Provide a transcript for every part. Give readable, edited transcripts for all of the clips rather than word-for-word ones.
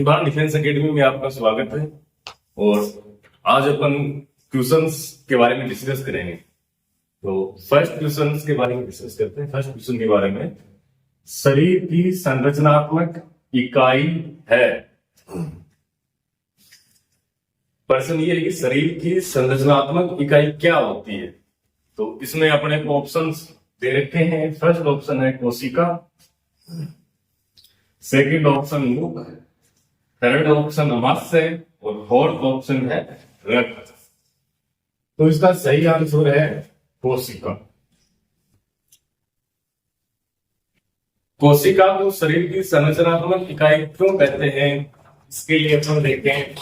Hindustan defence academy में आपका स्वागत है। और आज अपन क्वेश्चंस के बारे में डिस्कस करेंगे। तो फर्स्ट क्वेश्चंस के बारे में डिस्कस करते हैं। फर्स्ट क्वेश्चन के बारे में, शरीर की संरचनात्मक इकाई है। प्रश्न ये है कि शरीर की संरचनात्मक इकाई क्या होती है। तो इसमें अपने को ऑप्शंस दे रखे हैं। फर्स्ट ऑप्शन है कोशिका, सेकंड ऑप्शन मुख, थर्ड ऑप्शन अमाशय और फोर्थ ऑप्शन है रक्त। तो इसका सही आंसर है कोशिका। कोशिका को शरीर की संरचनात्मक इकाई क्यों कहते हैं, इसके लिए अपन देखें।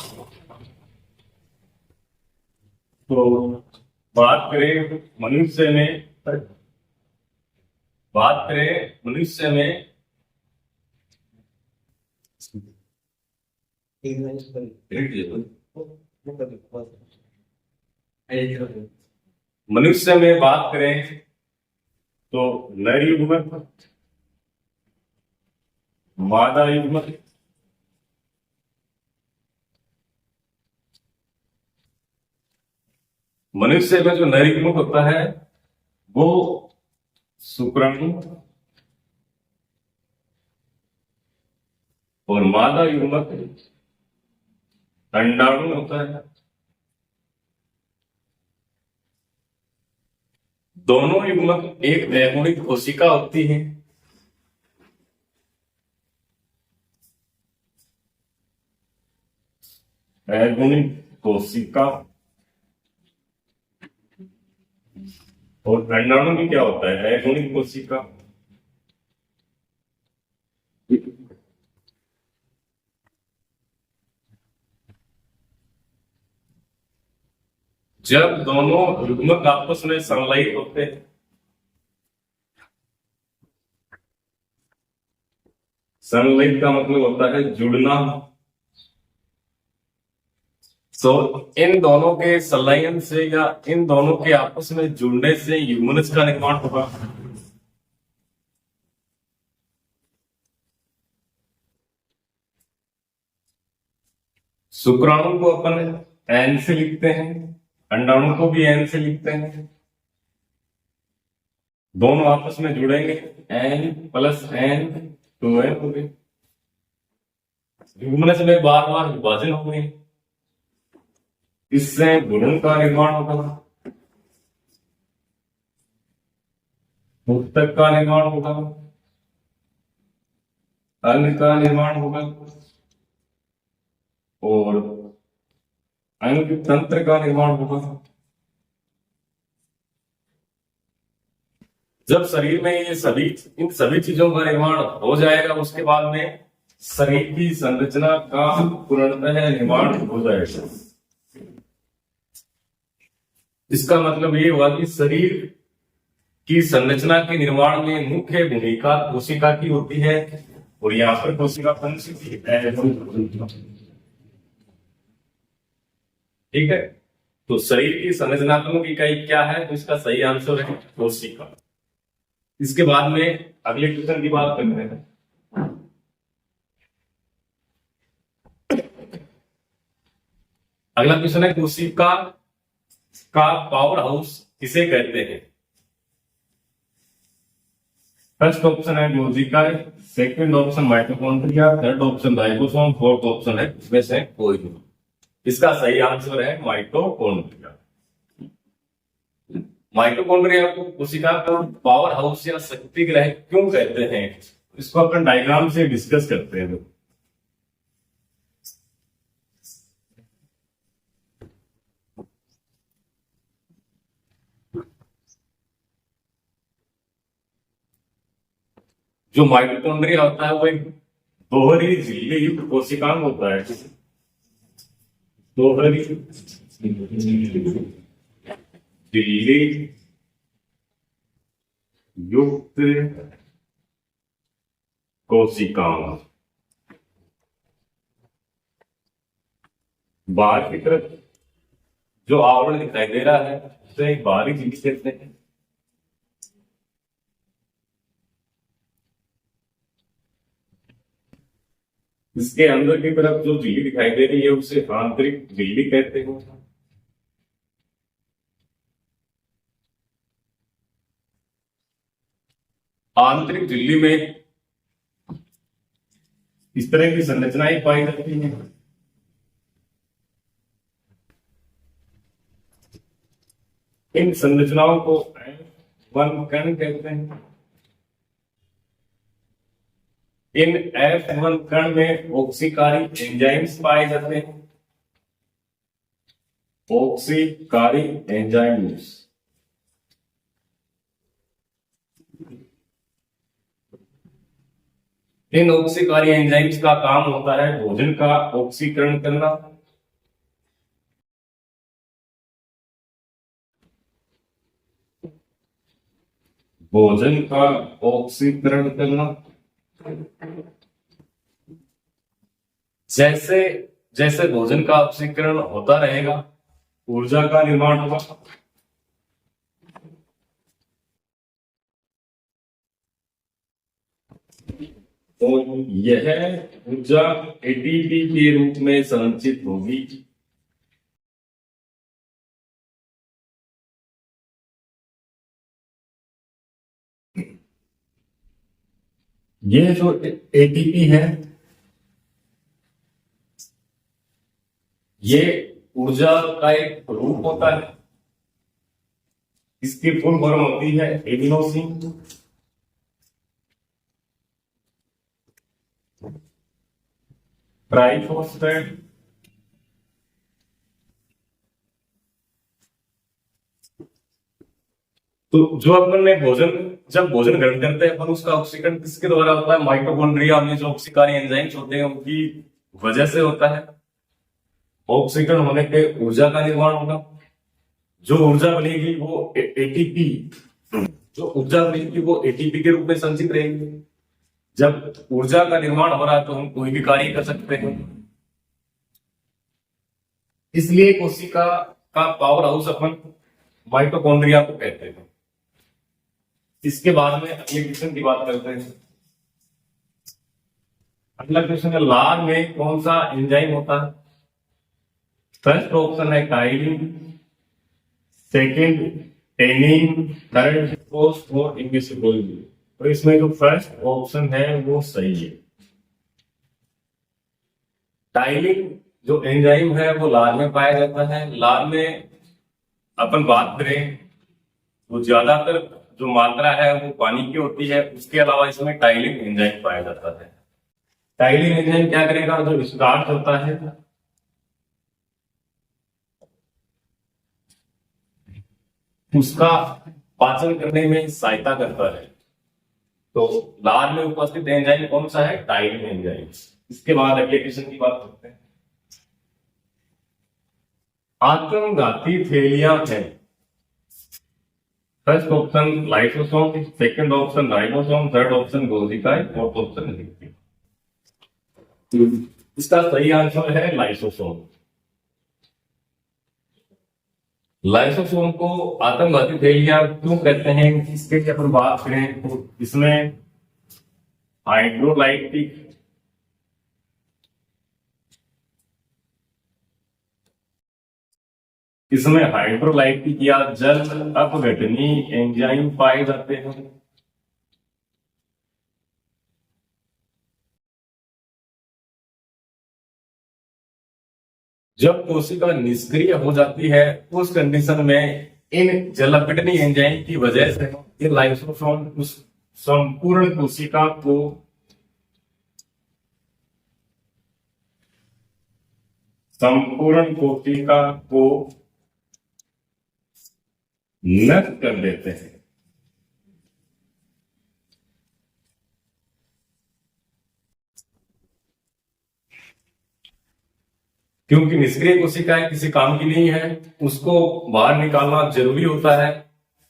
तो बात करें मनुष्य में मनुष्य में बात करें तो नर युग्मक, मादा युग्मक, मनुष्य में जो नर युग्मक होता है वो शुक्राणु और मादा युग्मक अंडाणु होता है। दोनों युग्मक एक अगुणित कोशिका होती है। अगुणित कोशिका। और अंडाणु में क्या होता है, अगुणित कोशिका। जब दोनों युग्मक आपस में संलयित होते हैं, संलयित का मतलब होता है जुड़ना। तो इन दोनों के संलयन से या इन दोनों के आपस में जुड़ने से ह्यूमनस का निर्माण होगा। शुक्राणु को अपन एन से लिखते हैं, अंडाणु को भी एन से लिखते हैं। दोनों आपस में जुड़ेंगे, एन प्लस एन 2n हो गए। ह्यूमनस में बार बार विभाजन होंगे, इससे भ्रूण का निर्माण होगा, ऊतक का निर्माण होगा, अंग का निर्माण होगा और अंग तंत्र का निर्माण होगा। जब शरीर में इन सभी चीजों का निर्माण हो जाएगा, उसके बाद में शरीर की संरचना का पूर्णतः निर्माण हो जाएगा। इसका मतलब ये हुआ कि शरीर की संरचना के निर्माण में मुख्य भूमिका कोशिका की होती है। और यहाँ पर कोशिका कौन सी थी, ठीक है। तो शरीर की संरचनात्मक इकाई क्या है, तो इसका सही आंसर है कोशिका। इसके बाद में अगले क्वेश्चन की बात करते हैं। अगला क्वेश्चन है, कोशिका का पावर हाउस किसे कहते हैं। फर्स्ट ऑप्शन है कोशिका, second option mitochondria, third option ribosome, fourth option है इसमें से कोई भी। इसका सही आंसर है माइटोकॉन्ड्रिया। माइटोकॉन्ड्रिया को कोशिका का पावर हाउस या शक्ति ग्रह क्यों कहते हैं, इसको अपन डायग्राम से डिस्कस करते हैं। जो माइटोकॉन्ड्रिया होता है वो एक दोहरी झिल्ली युक्त कोशिकांग होता है। दोहरी झिल्ली युक्त कोशिकांग। बाहर की तरफ जो आवरण दिखाई दे रहा है उसे एक बाहरी झिल्ली कहते हैं। इसके अंदर की तरफ जो झिल्ली दिखाई दे रही है उसे आंतरिक झिल्ली कहते हैं। आंतरिक झिल्ली में इस तरह की संरचनाएं पाई जाती हैं। इन संरचनाओं को F1 कण कहते हैं। इन F1 कण में ऑक्सीकारी एंजाइम्स पाए जाते हैं। ऑक्सीकारी एंजाइम्स इन ऑक्सीकारी एंजाइम्स का काम होता है भोजन का ऑक्सीकरण करना। भोजन का ऑक्सीकरण करना। जैसे जैसे भोजन का ऑक्सीकरण होता रहेगा ऊर्जा का निर्माण होगा। और यह ऊर्जा एटीपी के रूप में संचित होगी। यह जो एटीपी है ये ऊर्जा का एक रूप होता है। इसकी फुल फॉर्म होती है एडिनोसिन। ट्राइफॉस्फेट। तो जो अपन ने जब भोजन ग्रहण करते हैं अपन उसका ऑक्सीकरण किसके द्वारा होता है? माइटोकॉन्ड्रिया में जो ऑक्सीकारी एंजाइम्स होते हैं उनकी वजह से होता है। ऑक्सीकरण होने पे ऊर्जा का निर्माण होगा। जो ऊर्जा बनेगी वो एटीपी के रूप में संचित रहेगी। जब ऊर्जा का निर्माण हो रहा है तो हम कोई भी कार्य कर सकते हैं। इसलिए कोशिका का पावर हाउस अपन माइटोकॉन्ड्रिया को कहते हैं। इसके बाद में अगले क्वेश्चन की बात करते हैं। अगला क्वेश्चन है लार में कौन सा एंजाइम होता है? फर्स्ट ऑप्शन है टाइलिन, सेकंड टेनिन, थर्ड फोस्फोइनहिबिटोल। तो इसमें जो फर्स्ट ऑप्शन है वो सही है। टाइलिन जो एंजाइम है वो लार में पाया जाता है। लार में अपन बात करें तो ज्यादातर जो मात्रा है वो पानी की होती है। उसके अलावा इसमें टाइलिन एंजाइम पाया जाता है। टाइलिन एंजाइम क्या करेगा? जो स्टार्च होता है उसका पाचन करने में सहायता करता है। तो लार में उपस्थित एंजाइम कौन सा है? Ptyalin enzyme. इसके बाद अगले क्वेश्चन की बात करते हैं। आत्मघाती थैलियां हैं। First option lysosome, second option ribosome, third option Golgi, fourth option lipid. इसका सही आंसर है लाइसोसोम। लाइसोसोम को आत्मघाती थैलियां क्यों कहते हैं इसके लिए अपन बात करें तो इसमें हाइड्रोलाइटिक या जल अपघटनी एंजाइम पाए जाते हैं। जब कोशिका निष्क्रिय हो जाती है उस कंडीशन में इन जल अपघटनी एंजाइम की वजह से ये लाइसोसोम उस संपूर्ण कोशिका को नष्ट कर देते हैं। क्योंकि निष्क्रिय कोशिकाएं किसी काम की नहीं है, उसको बाहर निकालना जरूरी होता है।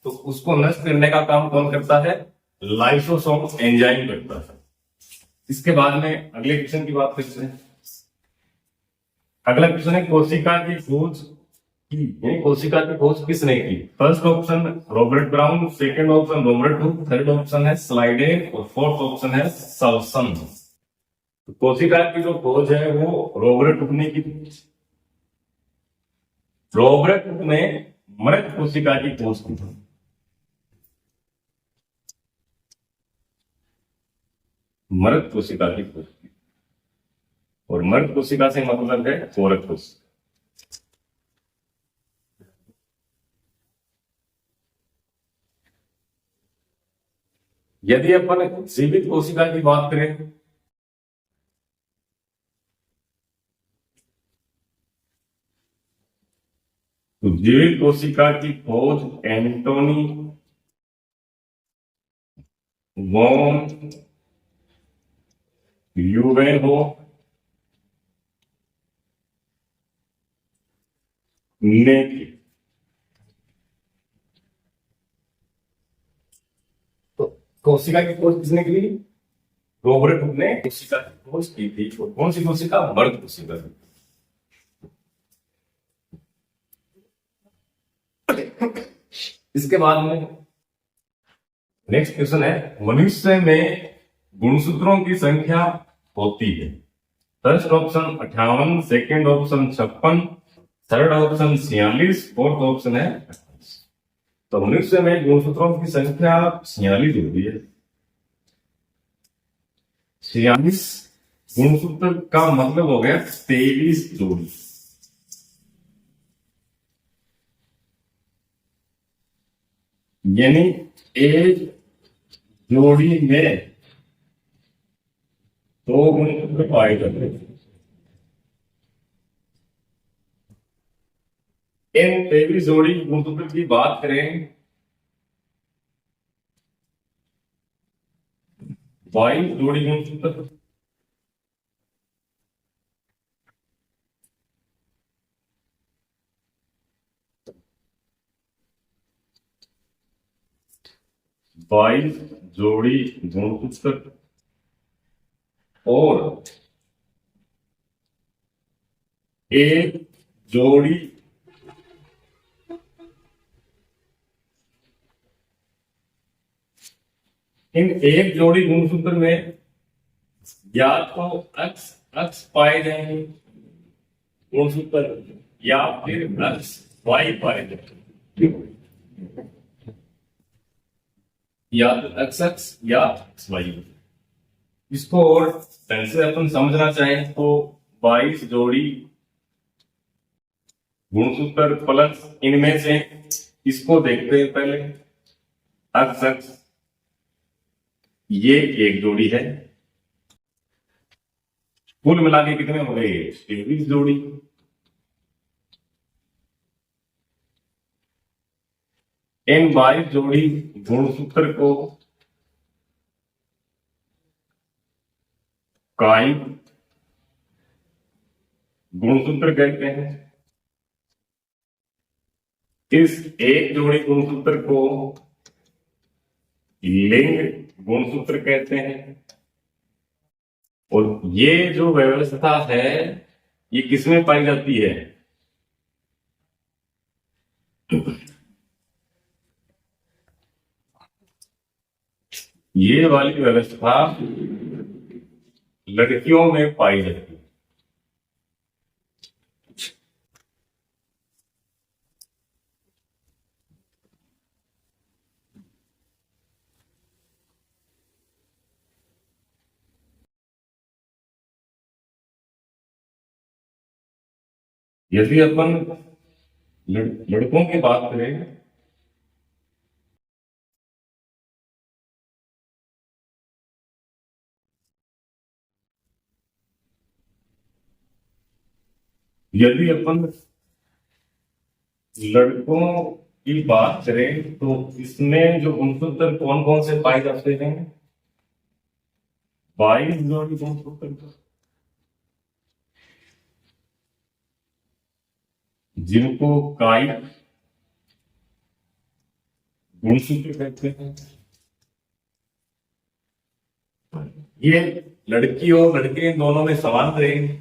तो उसको नष्ट करने का काम कौन करता है? लाइसोसोम एंजाइम करता है। इसके बाद में अगले क्वेश्चन की बात करते हैं। अगला क्वेश्चन है कोशिका की खोज किसने की? First option Robert brown, second option Robert Hooke, third option है स्लाइडेन और फोर्थ ऑप्शन है सल्सन। कोशिका की जो खोज है वो रॉबर्ट हुक ने की। रॉबर्ट हुक ने मृत कोशिका की खोज की। मृत कोशिका की खोज की। और मृत कोशिका से मतलब है कोरक कोशिका। यदि अपन जीवित कोशिका की बात करें, तो जीवित कोशिका की खोज एंटोनी वॉन ल्यूवेनहो ने की। तो कोशिका की खोज किसने की? रॉबर्ट हुक ने कोशिका की खोज की थी। और कौन सी कोशिका? मृत कोशिका। इसके बाद में नेक्स्ट क्वेश्चन है, मनुष्य में गुणसूत्रों की संख्या होती है। First option 58, second option 56, third option 46, fourth option है 28। तो मनुष्य में गुणसूत्रों की संख्या 46 होती है। 46 गुणसूत्र का मतलब हो गया 23 जोड़ी। यानी एक जोड़ी में 2 गुणसूत्र पाए जाते हैं। इन 23 जोड़ी गुणसूत्र की बात करें, 22 जोड़ी गुणसूत्र 22 जोड़ी गुणसूत्र और एक जोड़ी इन एक जोड़ी गुणसूत्र में या तो एक्स एक्स पाए जाएंगे गुणसूत्र, या फिर एक्स वाई पाए जाएंगे, या तो एक्स एक्स या एक्स वाई। इसको और ढंग से अपन समझना चाहें तो 22 जोड़ी गुणसूत्र प्लस इनमें से इसको देखते हैं पहले। एक्स एक्स ये एक जोड़ी है, कुल मिला के कितने हो गए? 23 जोड़ी। इन 22 जोड़ी गुणसूत्र को काई गुणसूत्र कहते हैं। इस एक जोड़ी गुणसूत्र को लिंग गुणसूत्र कहते हैं। और ये जो व्यवस्था है ये किसमें पाई जाती है? ये वाली व्यवस्था लड़कियों में पाई जाती है। यदि अपन लड़कों की बात करें, यदि अपन लड़कों की बात करें तो इसमें जो गुणसूत्र कौन कौन से पाए जाते हैं? 22 जोड़ी गुणसूत्र, जिनको काई गुणसूत्र कहते हैं। ये लड़की और लड़के दोनों में समान रहेंगे,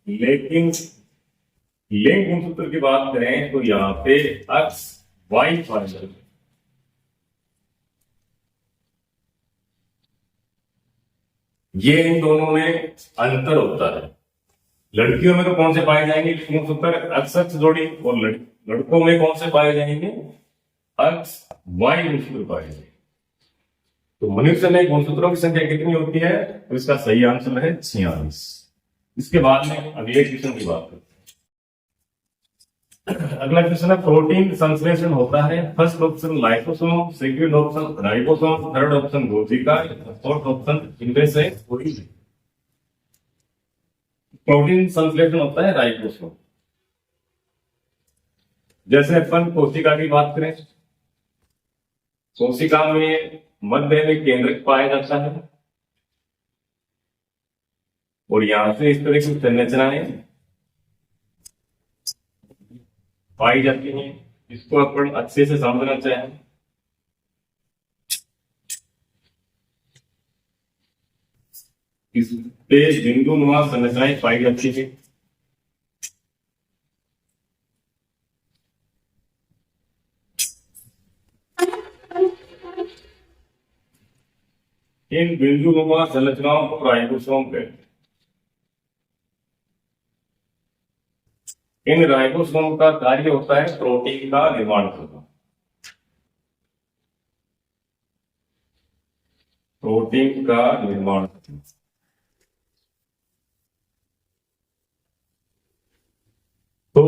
लेकिन लिंग गुणसूत्र की बात करें तो यहाँ पे एक्स वाई पाए जाते हैं। ये इन दोनों में अंतर होता है। लड़कियों में तो कौन से पाए जाएंगे गुणसूत्र अक्ष जोड़ी, और लड़कों में कौन से पाए जाएंगे अक्ष वाई गुणसूत्र पाए जाएंगे। तो मनुष्य में गुणसूत्रों की संख्या कितनी होती है? तो इसका सही आंसर है 46। इसके बाद में अगले क्वेश्चन की बात करते हैं। अगला क्वेश्चन है प्रोटीन संश्लेषण होता है। First option lysosome, second option ribosome, third option कोशिका, फोर्थ ऑप्शन इनमें से कोई नहीं। प्रोटीन संश्लेषण होता है राइबोसोम। जैसे अपन कोशिका की बात करें, कोशिका में मध्य में केंद्रक पाया जाता है और यहां से इस तरह की संरचनाएं पाई जाती हैं। इसको अपन अच्छे से समझना चाहें। इस पे बिंदु नुमा संरचनाएं पाई जाती है। इन बिंदु नुमा संरचनाओं को राइबोसोम कहते हैं। इन राइबोसोम का कार्य होता है प्रोटीन का निर्माण करना। प्रोटीन का निर्माण करना। तो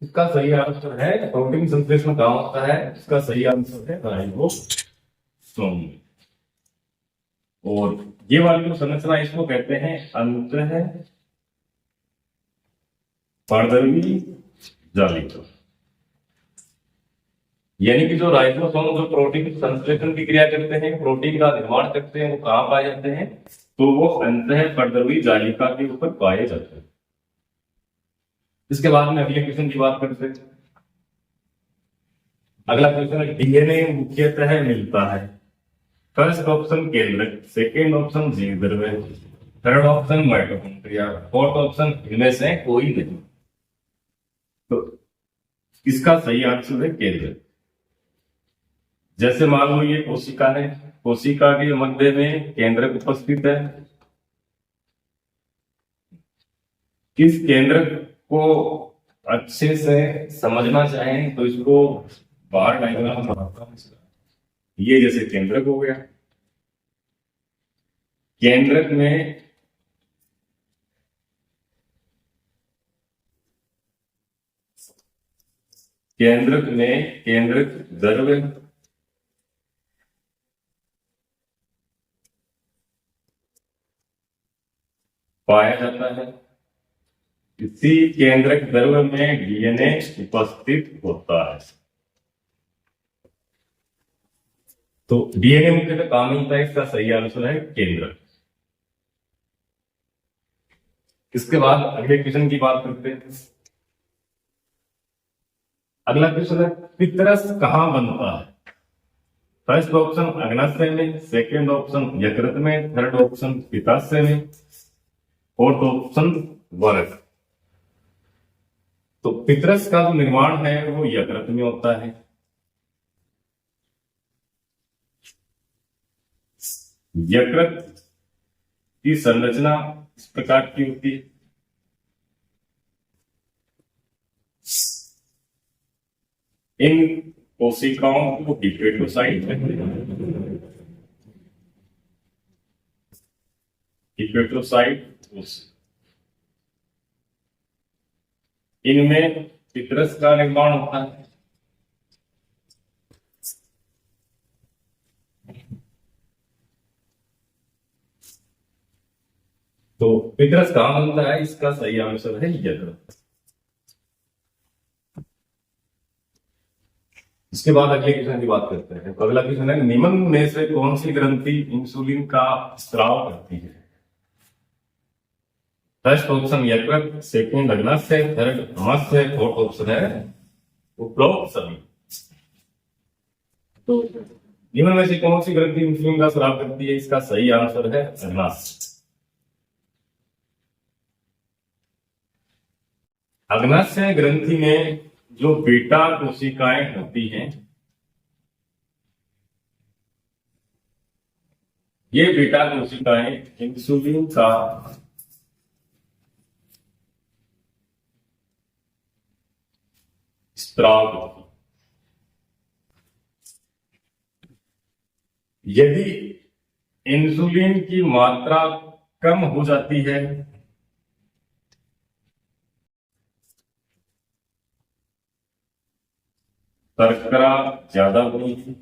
इसका सही आंसर है प्रोटीन संश्लेषण कहाँ होता है? इसका सही आंसर है राइबोसोम। और ये वाली जो संरचना इसको कहते हैं अंतः पारदर्शी जालिका। यानी कि जो राइबोसोम जो प्रोटीन संश्लेषण की क्रिया करते हैं, प्रोटीन का निर्माण करते हैं, वो कहां पाए जाते हैं? तो वो अंतः पारदर्शी जालिका के ऊपर पाए जाते हैं। इसके बाद में अगले क्वेश्चन की बात करते हैं। अगला क्वेश्चन है डीएनए मुख्यतः मिलता है। फर्स्ट ऑप्शन केंद्रक, सेकेंड ऑप्शन जीव द्रव्य, third option mitochondria, fourth option इनमें से कोई नहीं। तो इसका सही आंसर है केंद्रक। जैसे मान लो ये कोशिका है, कोशिका के मध्य में केंद्रक उपस्थित है। इस केंद्रक को अच्छे से समझना चाहें तो इसको बार डायग्राम बनाता हूं। ये जैसे केंद्रक हो गया, केंद्रक में केंद्रक द्रव्य पाया जाता है। इसी केंद्रक द्रव्य में डीएनए उपस्थित होता है। तो डीएनए मुख्यतः कहां मिलता है? इसका सही आंसर है केंद्रक। इसके बाद अगले क्वेश्चन की बात करते हैं। अगला क्वेश्चन है पितरस कहां बनता है? फर्स्ट ऑप्शन अग्नाशय में, सेकेंड ऑप्शन यकृत में, थर्ड ऑप्शन पित्ताशय में, फोर्थ ऑप्शन वर्ग। तो पितरस का जो निर्माण है वो यकृत में होता है। यकृत की संरचना इस प्रकार की होती है। इन कोशिकाओं को हिपेटोसाइट कहते हैं। हिपेटोसाइट इनमें पितरस का निर्माण होता है। तो पितरस कहां बनता है? इसका सही आंसर है यकृत। इसके बाद अगले क्वेश्चन की बात करते हैं। अगला क्वेश्चन है निम्न में से कौन सी ग्रंथि इंसुलिन का स्राव करती है? फर्स्ट ऑप्शन यकृत, सेकेंड अग्नाशय, थर्ड आमाशय, फोर्थ ऑप्शन है उपरोक्त सभी। तो निम्न में से कौन सी ग्रंथि इंसुलिन का स्राव करती है? इसका सही आंसर है अग्नाशय। अग्नाशय ग्रंथि में जो बीटा कोशिकाएं होती हैं, ये बीटा कोशिकाएं इंसुलिन का स्त्राव करती हैं। यदि इंसुलिन की मात्रा कम हो जाती है शर्करा ज्यादा बनेगी,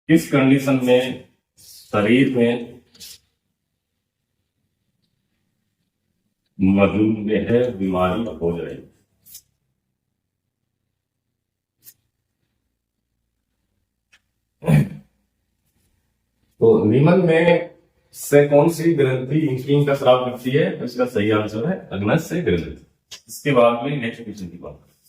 इस कंडीशन में शरीर में मधुमेह बीमारी हो जाएगी। तो निम्न में से कौन सी ग्रंथि इंसुलिन का स्राव करती है? तो इसका सही आंसर है अग्न्याशय ग्रंथि। इसके बाद में नेक्स्ट क्वेश्चन की बात करते हैं।